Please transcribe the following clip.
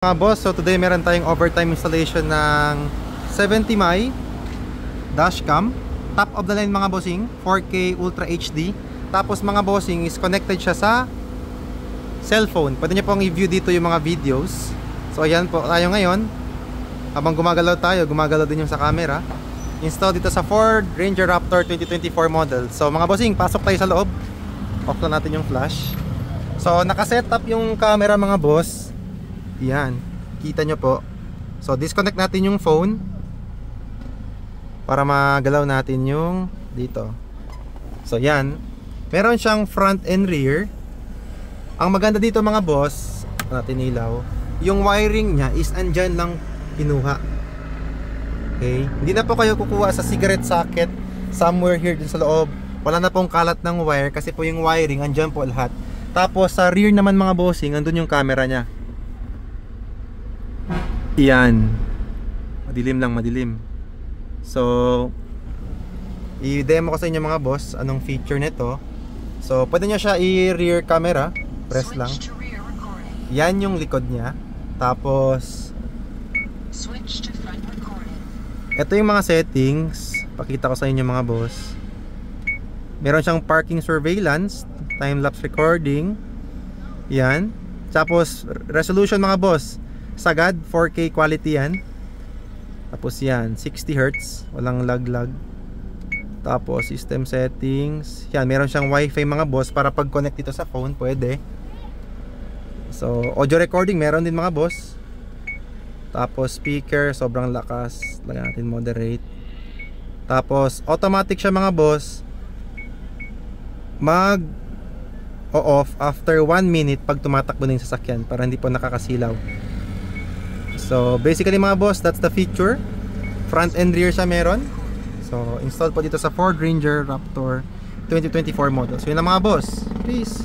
Mga boss, so today meron tayong overtime installation ng 70Mi dashcam, top of the line mga bossing, 4K Ultra HD. Tapos mga bossing is connected siya sa cellphone. Pwede nyo pong i-view dito yung mga videos. So ayan po tayo ngayon. Habang gumagalaw tayo, gumagalaw din yung sa camera. Install dito sa Ford Ranger Raptor 2024 model. So mga bossing, pasok tayo sa loob. Off na natin yung flash. So nakaset up yung camera mga boss. Yan, kita nyo po. So disconnect natin yung phone para magalaw natin yung dito. So yan, meron siyang front and rear. Ang maganda dito mga boss, natin ilaw, yung wiring nya is andyan lang kinuha. Okay, hindi na po kayo kukuha sa cigarette socket somewhere here dun sa loob. Wala na pong kalat ng wire kasi po yung wiring andyan po lahat. Tapos sa rear naman mga bossing, andun yung camera nya. Yan, madilim lang, madilim. So i-demo ko sa inyo mga boss anong feature nito. So pwede nyo siya i-rear camera, press lang. Yan yung likod nya. Tapos ito yung mga settings. Pakita ko sa inyo mga boss. Meron siyang parking surveillance, time-lapse recording. Yan. Tapos resolution mga boss, sagad 4K quality yan. Tapos yan 60Hz, walang lag-lag. Tapos system settings, yan meron siyang wifi mga boss para pag connect dito sa phone pwede. So audio recording meron din mga boss. Tapos speaker sobrang lakas, lagyan natin moderate. Tapos automatic siya mga boss, mag off after 1 minute pag tumatakbo na yung sasakyan para hindi po nakakasilaw. So basically mga boss, that's the feature. Front and rear siya meron. So install po dito sa Ford Ranger Raptor 2024 model. So yun lang mga boss. Peace.